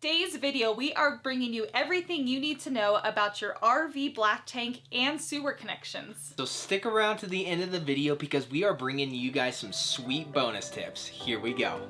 today's video, we are bringing you everything you need to know about your RV black tank and sewer connections. So stick around to the end of the video because we are bringing you guys some sweet bonus tips. Here we go.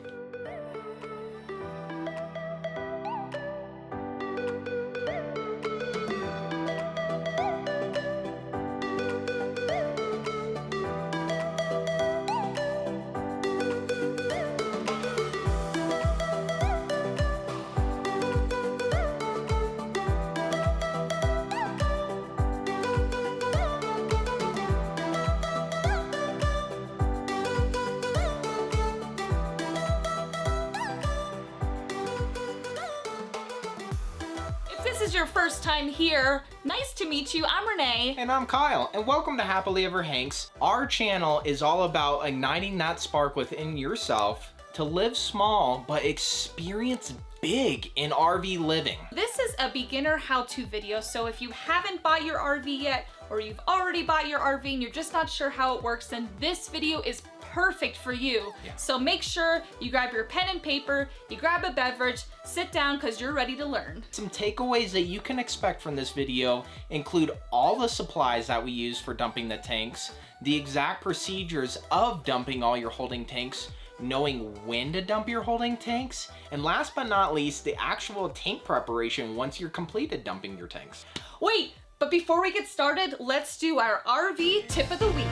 If this is your first time here, nice to meet you. I'm Renee. And I'm Kyle, and welcome to HappilyEverHanks. Our channel is all about igniting that spark within yourself to live small but experience big in RV living. This is a beginner how-to video, so if you haven't bought your RV yet, or you've already bought your RV and you're just not sure how it works, then this video is perfect for you. Yeah. So make sure you grab your pen and paper, you grab a beverage, sit down because you're ready to learn. Some takeaways that you can expect from this video include all the supplies that we use for dumping the tanks, the exact procedures of dumping all your holding tanks, knowing when to dump your holding tanks, and last but not least, the actual tank preparation once you're completed dumping your tanks. Wait, but before we get started, let's do our RV tip of the week.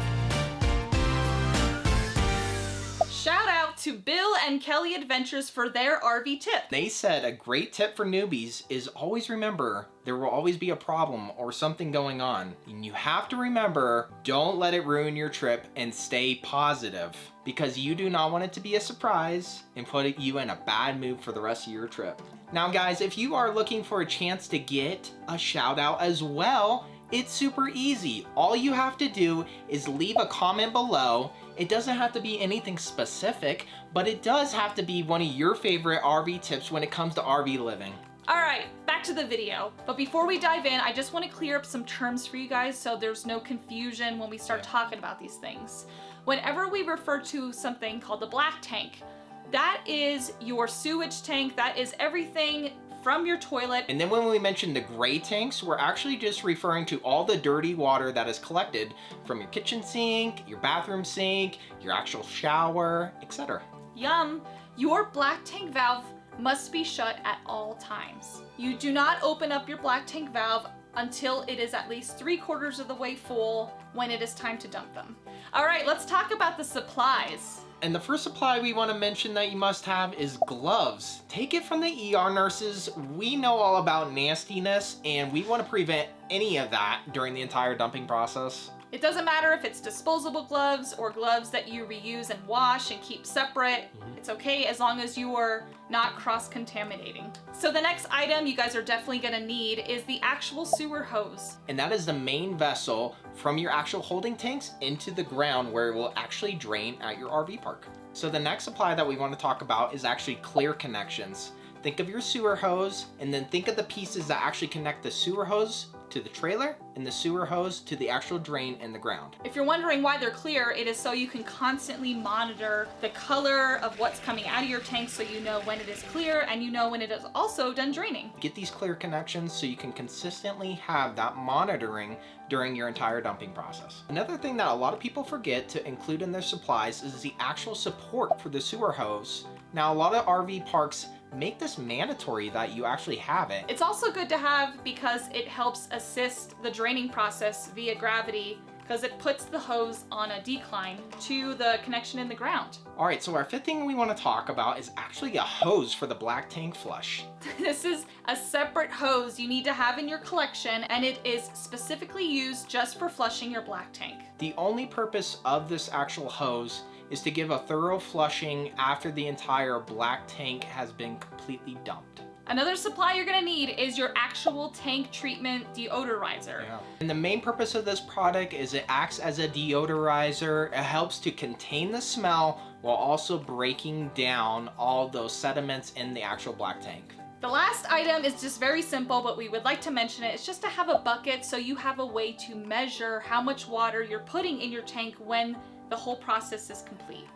Shout out to Bill and Kelly Adventures for their RV tip. They said a great tip for newbies is always remember there will always be a problem or something going on. And you have to remember, don't let it ruin your trip and stay positive because you do not want it to be a surprise and put you in a bad mood for the rest of your trip. Now guys, if you are looking for a chance to get a shout out as well, it's super easy. All you have to do is leave a comment below. It doesn't have to be anything specific, but it does have to be one of your favorite RV tips when it comes to RV living. All right, back to the video. But before we dive in, I just want to clear up some terms for you guys so there's no confusion when we start talking about these things. Whenever we refer to something called the black tank, that is your sewage tank. That is everything from your toilet. And then when we mention the gray tanks, we're actually just referring to all the dirty water that is collected from your kitchen sink, your bathroom sink, your actual shower, etc. Yum! Your black tank valve must be shut at all times. You do not open up your black tank valve until it is at least 3/4 of the way full when it is time to dump them. All right, let's talk about the supplies. And the first supply we want to mention that you must have is gloves. Take it from the ER nurses. We know all about nastiness and we want to prevent any of that during the entire dumping process. It doesn't matter if it's disposable gloves or gloves that you reuse and wash and keep separate. It's okay as long as you are not cross-contaminating. So the next item you guys are definitely gonna need is the actual sewer hose. And that is the main vessel from your actual holding tanks into the ground where it will actually drain at your RV park. So the next supply that we want to talk about is actually clear connections. Think of your sewer hose and then think of the pieces that actually connect the sewer hose to the trailer and the sewer hose to the actual drain in the ground. If you're wondering why they're clear, it is so you can constantly monitor the color of what's coming out of your tank so you know when it is clear and you know when it is also done draining. Get these clear connections so you can consistently have that monitoring during your entire dumping process. Another thing that a lot of people forget to include in their supplies is the actual support for the sewer hose. Now a lot of RV parks make this mandatory that you actually have it. It's also good to have because it helps assist the draining process via gravity because it puts the hose on a decline to the connection in the ground. All right, so our fifth thing we want to talk about is actually a hose for the black tank flush. This is a separate hose you need to have in your collection and it is specifically used just for flushing your black tank. The only purpose of this actual hose is to give a thorough flushing after the entire black tank has been completely dumped. Another supply you're gonna need is your actual tank treatment deodorizer. Yeah. And the main purpose of this product is it acts as a deodorizer. It helps to contain the smell while also breaking down all those sediments in the actual black tank. The last item is just very simple, but we would like to mention it. It's just to have a bucket so you have a way to measure how much water you're putting in your tank when the whole process is complete.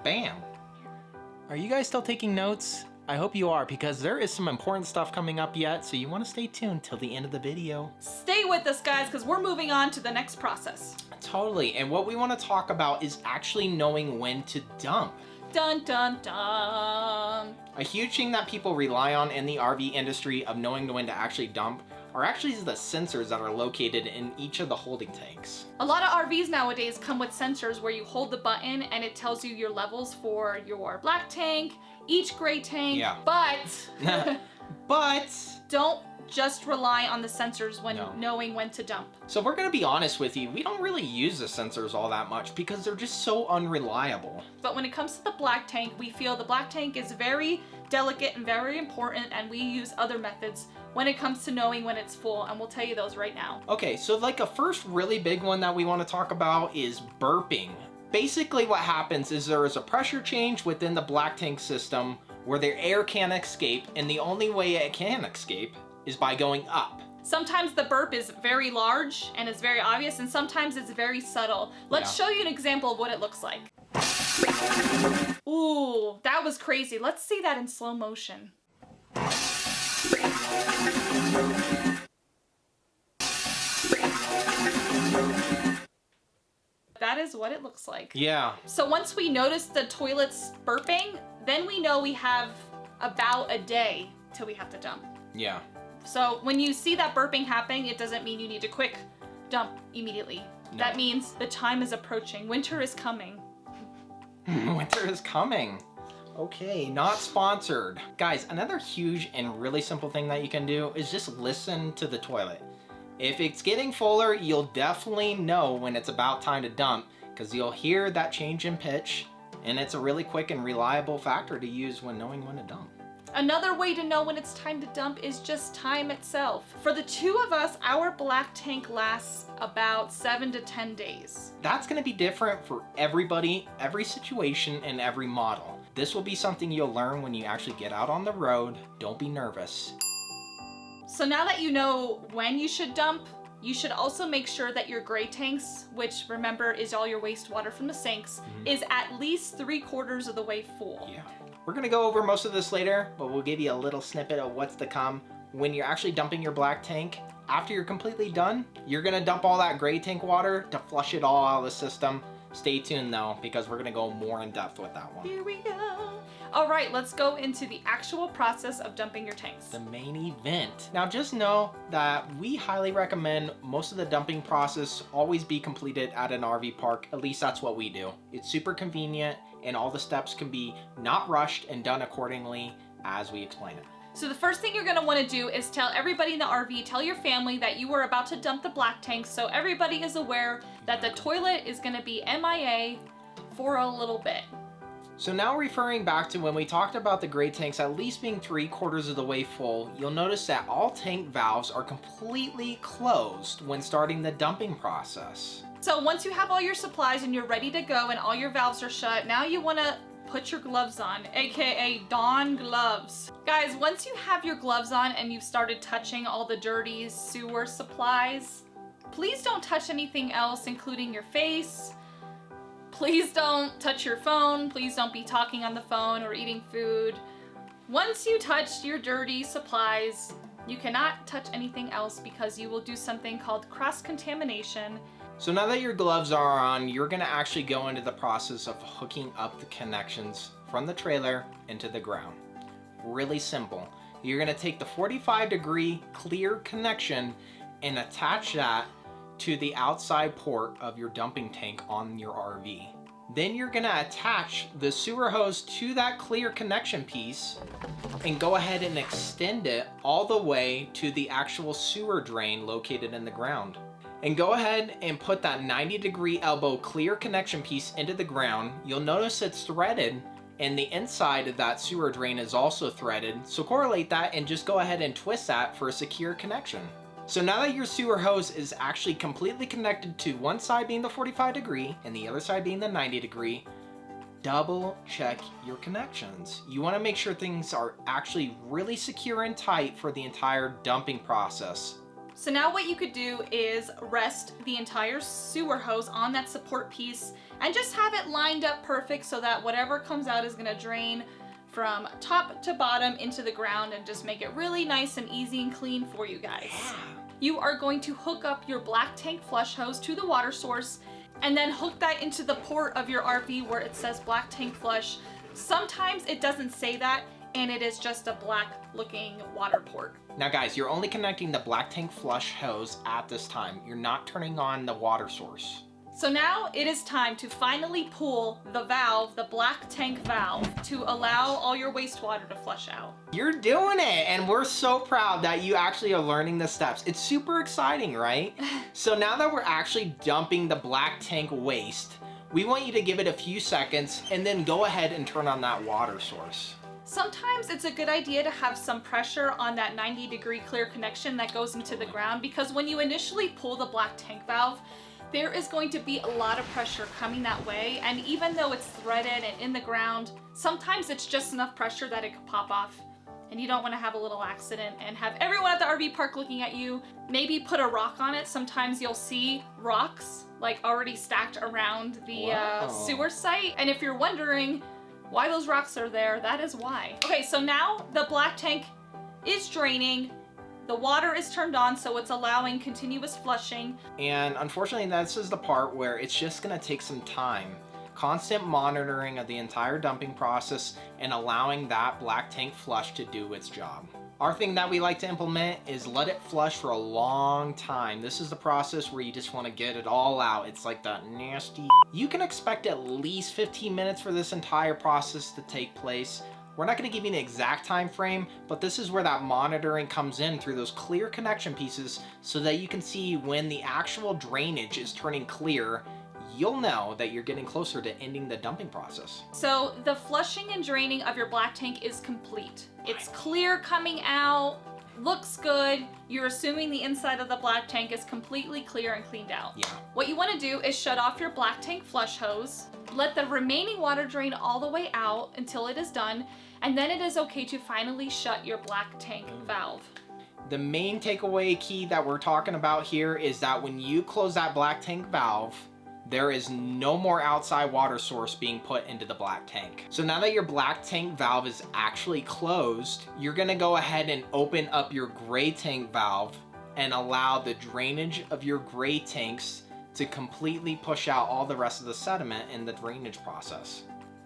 Bam! Are you guys still taking notes? I hope you are, because there is some important stuff coming up yet, so you want to stay tuned till the end of the video. Stay with us, guys, because we're moving on to the next process. Totally, and what we want to talk about is actually knowing when to dump. Dun dun dun. A huge thing that people rely on in the RV industry of knowing when to actually dump are actually the sensors that are located in each of the holding tanks. A lot of RVs nowadays come with sensors where you hold the button and it tells you your levels for your black tank, each gray tank, Yeah. but don't just rely on the sensors when knowing when to dump. So we're gonna be honest with you, we don't really use the sensors all that much because they're just so unreliable. But when it comes to the black tank, we feel the black tank is very delicate and very important, and we use other methods when it comes to knowing when it's full, and we'll tell you those right now. Okay, so like a first really big one that we want to talk about is burping. Basically what happens is there is a pressure change within the black tank system where the air can't escape, and the only way it can escape is by going up. Sometimes the burp is very large and it's very obvious, and sometimes it's very subtle. Let's show you an example of what it looks like. Ooh, that was crazy. Let's see that in slow motion. That is what it looks like. Yeah. So once we notice the toilets burping, then we know we have about a day till we have to dump. Yeah. So when you see that burping happening, it doesn't mean you need to quick dump immediately. No. That means the time is approaching. Winter is coming. Winter is coming. Okay, not sponsored. Guys, another huge and really simple thing that you can do is just listen to the toilet. If it's getting fuller, you'll definitely know when it's about time to dump, because you'll hear that change in pitch, and it's a really quick and reliable factor to use when knowing when to dump. Another way to know when it's time to dump is just time itself. For the two of us, our black tank lasts about 7 to 10 days. That's going to be different for everybody, every situation, and every model. This will be something you'll learn when you actually get out on the road. Don't be nervous. So now that you know when you should dump, you should also make sure that your gray tanks, which remember is all your wastewater from the sinks, is at least 3/4 of the way full. Yeah. We're going to go over most of this later, but we'll give you a little snippet of what's to come. When you're actually dumping your black tank, after you're completely done, you're going to dump all that gray tank water to flush it all out of the system. Stay tuned though, because we're going to go more in depth with that one. Here we go. All right, let's go into the actual process of dumping your tanks. The main event. Now just know that we highly recommend most of the dumping process always be completed at an RV park. At least that's what we do. It's super convenient, and all the steps can be not rushed and done accordingly as we explain it. So the first thing you're gonna wanna do is tell everybody in the RV, tell your family that you are about to dump the black tank, so everybody is aware that the toilet is gonna be MIA for a little bit. So now referring back to when we talked about the gray tanks at least being 3/4 of the way full, you'll notice that all tank valves are completely closed when starting the dumping process. So once you have all your supplies and you're ready to go and all your valves are shut, now you wanna put your gloves on, aka Dawn gloves. Guys, once you have your gloves on and you've started touching all the dirty sewer supplies, please don't touch anything else, including your face. Please don't touch your phone. Please don't be talking on the phone or eating food. Once you touch your dirty supplies, you cannot touch anything else because you will do something called cross-contamination. So now that your gloves are on, you're gonna actually go into the process of hooking up the connections from the trailer into the ground. Really simple. You're gonna take the 45-degree clear connection and attach that to the outside port of your dumping tank on your RV. Then you're gonna attach the sewer hose to that clear connection piece and go ahead and extend it all the way to the actual sewer drain located in the ground. And go ahead and put that 90-degree elbow clear connection piece into the ground. You'll notice it's threaded, and the inside of that sewer drain is also threaded. So correlate that and just go ahead and twist that for a secure connection. So now that your sewer hose is actually completely connected to one side being the 45-degree and the other side being the 90-degree, double check your connections. You want to make sure things are actually really secure and tight for the entire dumping process. So now what you could do is rest the entire sewer hose on that support piece and just have it lined up perfect so that whatever comes out is gonna drain from top to bottom into the ground and just make it really nice and easy and clean for you guys. You are going to hook up your black tank flush hose to the water source and then hook that into the port of your RV where it says black tank flush. Sometimes it doesn't say that and it is just a black looking water port. Now guys, you're only connecting the black tank flush hose at this time. You're not turning on the water source. So now it is time to finally pull the valve, the black tank valve, to allow all your wastewater to flush out. You're doing it, and we're so proud that you actually are learning the steps. It's super exciting, right? So now that we're actually dumping the black tank waste, we want you to give it a few seconds and then go ahead and turn on that water source. Sometimes it's a good idea to have some pressure on that 90-degree clear connection that goes into the ground, because when you initially pull the black tank valve, there is going to be a lot of pressure coming that way, and even though it's threaded and in the ground, sometimes it's just enough pressure that it could pop off, and you don't want to have a little accident and have everyone at the RV park looking at you. Maybe put a rock on it. Sometimes you'll see rocks like already stacked around the sewer site, and if you're wondering why those rocks are there, that is why. Okay, so now the black tank is draining. The water is turned on, so it's allowing continuous flushing. And unfortunately, this is the part where it's just gonna take some time. Constant monitoring of the entire dumping process and allowing that black tank flush to do its job. Our thing that we like to implement is let it flush for a long time. This is the process where you just wanna get it all out. It's like that nasty. You can expect at least 15 minutes for this entire process to take place. We're not going to give you an exact time frame, but this is where that monitoring comes in through those clear connection pieces so that you can see when the actual drainage is turning clear. You'll know that you're getting closer to ending the dumping process. So the flushing and draining of your black tank is complete. It's clear coming out, looks good. You're assuming the inside of the black tank is completely clear and cleaned out. Yeah. What you want to do is shut off your black tank flush hose, let the remaining water drain all the way out until it is done, and then it is okay to finally shut your black tank valve. The main takeaway key that we're talking about here is that when you close that black tank valve, there is no more outside water source being put into the black tank. So now that your black tank valve is actually closed, you're gonna go ahead and open up your gray tank valve and allow the drainage of your gray tanks to completely push out all the rest of the sediment in the drainage process.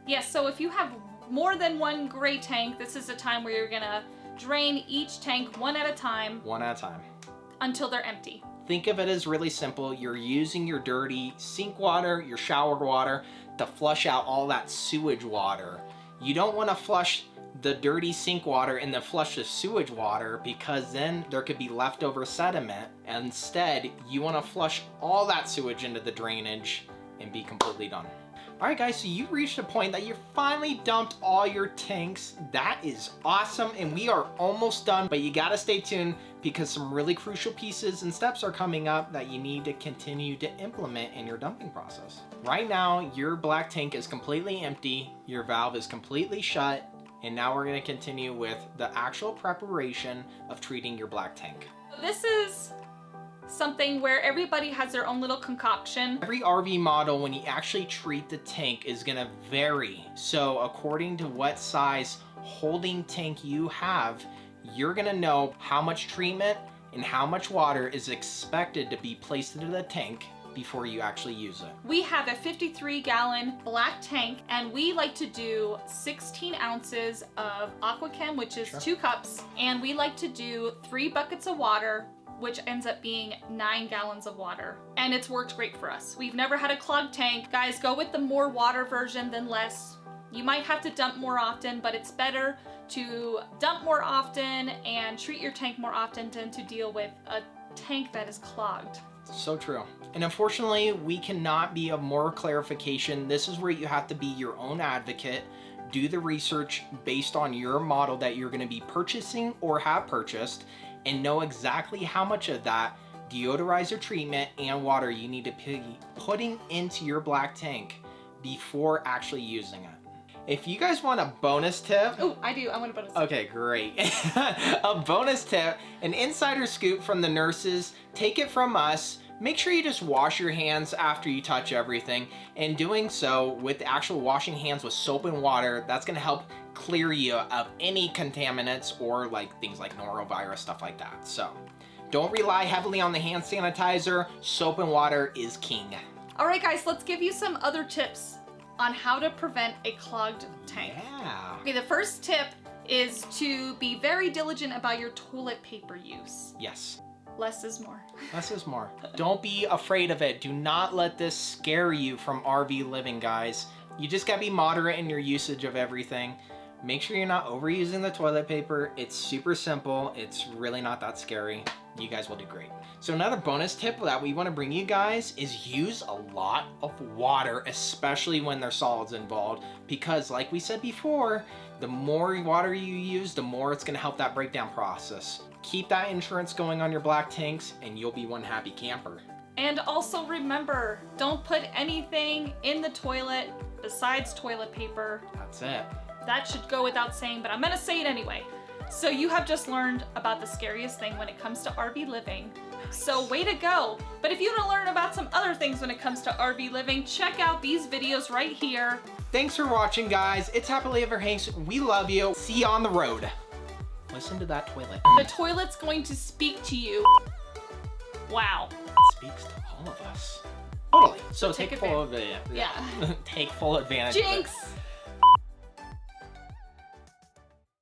Yes, so if you have more than one gray tank, this is a time where you're gonna drain each tank one at a time. One at a time. Until they're empty. Think of it as really simple. You're using your dirty sink water, your shower water, to flush out all that sewage water. You don't want to flush the dirty sink water and then flush the sewage water, because then there could be leftover sediment. Instead, you want to flush all that sewage into the drainage and be completely done. Alright guys, so you reached a point that you finally dumped all your tanks. That is awesome, and we are almost done, but you gotta stay tuned because some really crucial pieces and steps are coming up that you need to continue to implement in your dumping process. Right now, your black tank is completely empty, your valve is completely shut, and now we're gonna continue with the actual preparation of treating your black tank. This is something where everybody has their own little concoction. Every RV model, when you actually treat the tank, is gonna vary. So according to what size holding tank you have, you're gonna know how much treatment and how much water is expected to be placed into the tank before you actually use it. We have a 53-gallon black tank, and we like to do 16 ounces of Aquachem, which is 2 cups, and we like to do 3 buckets of water, which ends up being 9 gallons of water. And it's worked great for us. We've never had a clogged tank. Guys, go with the more water version than less. You might have to dump more often, but it's better to dump more often and treat your tank more often than to deal with a tank that is clogged. So true. And unfortunately, we cannot be of more clarification. This is where you have to be your own advocate. Do the research based on your model that you're going to be purchasing or have purchased, and know exactly how much of that deodorizer treatment and water you need to be putting into your black tank before actually using it. If you guys want a bonus tip... Oh, I do. I want a bonus tip. Okay, great. A bonus tip, an insider scoop from the nurses. Take it from us. make sure you just wash your hands after you touch everything. And doing so with actual washing hands with soap and water, that's gonna help clear you of any contaminants or like things like norovirus, stuff like that. So don't rely heavily on the hand sanitizer. Soap and water is king. All right, guys, let's give you some other tips on how to prevent a clogged tank. Yeah. Okay, the first tip is to be very diligent about your toilet paper use. Yes. Less is more. Less is more. Don't be afraid of it. Do not let this scare you from RV living, guys. You just gotta be moderate in your usage of everything. Make sure you're not overusing the toilet paper. It's super simple. It's really not that scary. You guys will do great. So another bonus tip that we want to bring you guys is use a lot of water, especially when there's solids involved, because like we said before, the more water you use, the more it's going to help that breakdown process. Keep that insurance going on your black tanks and you'll be one happy camper. And also remember, don't put anything in the toilet besides toilet paper. That's it. That should go without saying, but I'm gonna say it anyway. So you have just learned about the scariest thing when it comes to RV living. So way to go. But if you want to learn about some other things when it comes to RV living, check out these videos right here. Thanks for watching, guys. It's HappilyEverHanks. We love you. See you on the road. Listen to that toilet. The toilet's going to speak to you. Wow. It speaks to all of us. Totally. So take full advantage. Yeah. Take full advantage of it. Jinx!